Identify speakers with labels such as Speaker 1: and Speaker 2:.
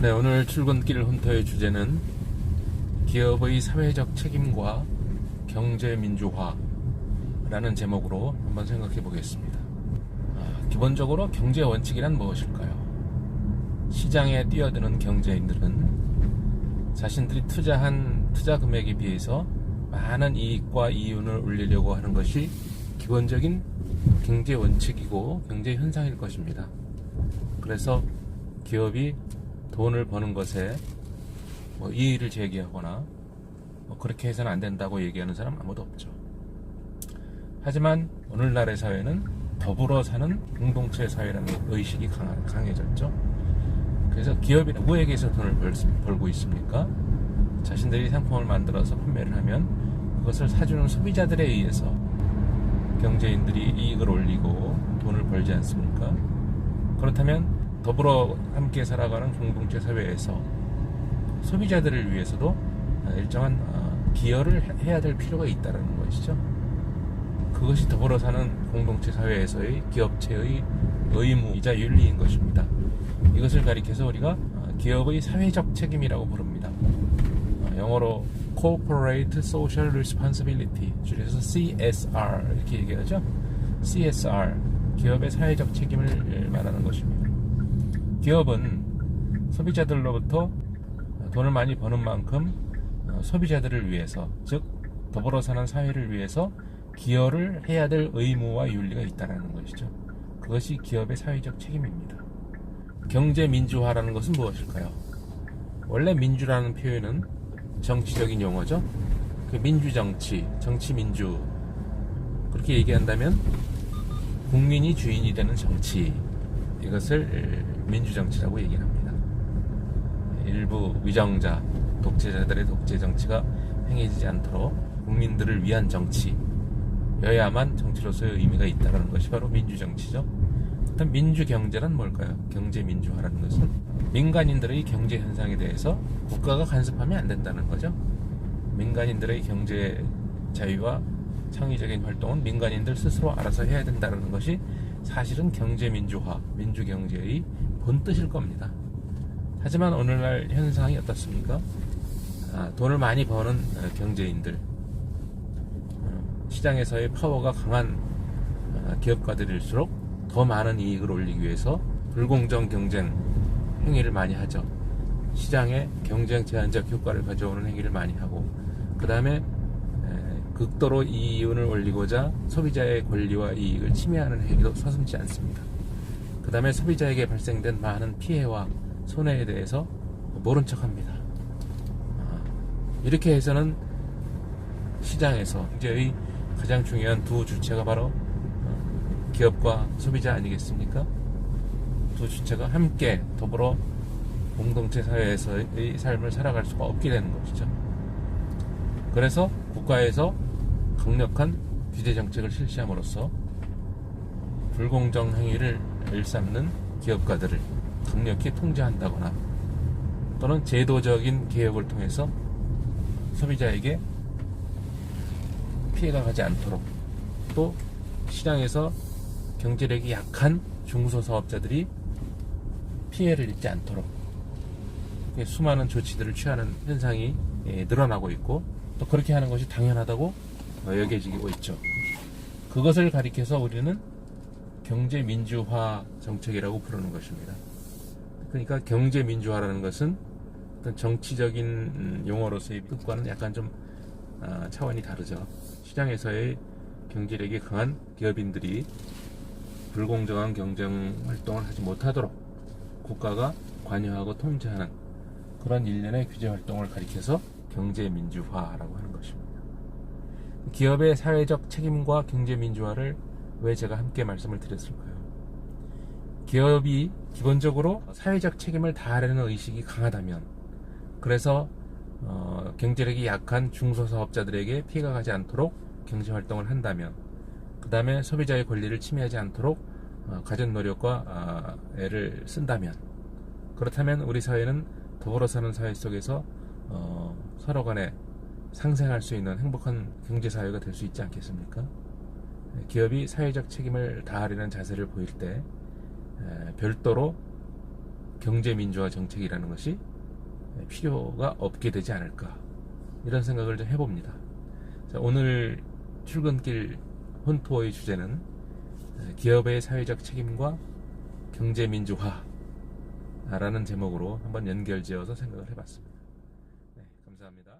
Speaker 1: 네, 오늘 출근길 홈터의 주제는 기업의 사회적 책임과 경제민주화라는 제목으로 한번 생각해 보겠습니다. 기본적으로 경제 원칙이란 무엇일까요? 시장에 뛰어드는 경제인들은 자신들이 투자한 투자 금액에 비해서 많은 이익과 이윤을 올리려고 하는 것이 기본적인 경제 원칙이고 경제 현상일 것입니다. 그래서 기업이 돈을 버는 것에 이의를 제기하거나 그렇게 해서는 안 된다고 얘기하는 사람 아무도 없죠. 하지만 오늘날의 사회는 더불어 사는 공동체 사회라는 의식이 강해졌죠. 그래서 기업이 누구에게서 돈을 벌고 있습니까? 자신들이 상품을 만들어서 판매를 하면 그것을 사주는 소비자들에 의해서 경제인들이 이익을 올리고 돈을 벌지 않습니까? 그렇다면 더불어 함께 살아가는 공동체 사회에서 소비자들을 위해서도 일정한 기여를 해야 될 필요가 있다는 것이죠. 그것이 더불어 사는 공동체 사회에서의 기업체의 의무이자 윤리인 것입니다. 이것을 가리켜서 우리가 기업의 사회적 책임이라고 부릅니다. 영어로 Corporate Social Responsibility, 줄여서 CSR 이렇게 얘기하죠. CSR, 기업의 사회적 책임을 말하는 것입니다. 기업은 소비자들로부터 돈을 많이 버는 만큼 소비자들을 위해서, 즉 더불어 사는 사회를 위해서 기여를 해야 될 의무와 윤리가 있다는 것이죠. 그것이 기업의 사회적 책임입니다. 경제 민주화라는 것은 무엇일까요? 원래 민주라는 표현은 정치적인 용어죠. 그 민주정치, 정치민주, 그렇게 얘기한다면 국민이 주인이 되는 정치, 이것을 민주정치라고 얘기합니다. 일부 위정자, 독재자들의 독재 정치가 행해지지 않도록 국민들을 위한 정치여야만 정치로서의 의미가 있다는 것이 바로 민주정치죠. 일단 민주경제란 뭘까요? 경제민주화라는 것은 민간인들의 경제 현상에 대해서 국가가 간섭하면 안 된다는 거죠. 민간인들의 경제 자유와 창의적인 활동은 민간인들 스스로 알아서 해야 된다는 것이 사실은 경제민주화, 민주경제의 본뜻일 겁니다. 하지만 오늘날 현상이 어떻습니까? 돈을 많이 버는 경제인들, 시장에서의 파워가 강한 기업가들일수록 더 많은 이익을 올리기 위해서 불공정 경쟁 행위를 많이 하죠. 시장에 경쟁 제한적 효과를 가져오는 행위를 많이 하고, 그 다음에 극도로 이윤을 올리고자 소비자의 권리와 이익을 침해하는 행위도 서슴지 않습니다. 그 다음에 소비자에게 발생된 많은 피해와 손해에 대해서 모른 척합니다. 이렇게 해서는 시장에서 경제의 가장 중요한 두 주체가 바로 기업과 소비자 아니겠습니까? 두 주체가 함께 더불어 공동체 사회에서의 삶을 살아갈 수가 없게 되는 것이죠. 그래서 국가에서 강력한 규제 정책을 실시함으로써 불공정 행위를 일삼는 기업가들을 강력히 통제한다거나 또는 제도적인 개혁을 통해서 소비자에게 피해가 가지 않도록, 또 시장에서 경제력이 약한 중소사업자들이 피해를 입지 않도록 수많은 조치들을 취하는 현상이 늘어나고 있고, 또 그렇게 하는 것이 당연하다고 여겨지고 있죠. 그것을 가리켜서 우리는 경제민주화 정책이라고 부르는 것입니다. 그러니까 경제민주화라는 것은 어떤 정치적인 용어로서의 뜻과는 약간 좀 차원이 다르죠. 시장에서의 경제력이 강한 기업인들이 불공정한 경쟁 활동을 하지 못하도록 국가가 관여하고 통제하는 그런 일련의 규제 활동을 가리켜서 경제민주화라고 하는 것입니다. 기업의 사회적 책임과 경제민주화를 왜 제가 함께 말씀을 드렸을까요? 기업이 기본적으로 사회적 책임을 다하려는 의식이 강하다면, 그래서 경제력이 약한 중소사업자들에게 피해가 가지 않도록 경제활동을 한다면, 그 다음에 소비자의 권리를 침해하지 않도록 가진 노력과 애를 쓴다면, 그렇다면 우리 사회는 더불어 사는 사회 속에서 서로 간에 상생할 수 있는 행복한 경제사회가 될 수 있지 않겠습니까? 기업이 사회적 책임을 다하려는 자세를 보일 때 별도로 경제민주화 정책이라는 것이 필요가 없게 되지 않을까, 이런 생각을 좀 해봅니다. 자, 오늘 출근길 혼토의 주제는 기업의 사회적 책임과 경제민주화라는 제목으로 한번 연결지어서 생각을 해봤습니다. 네, 감사합니다.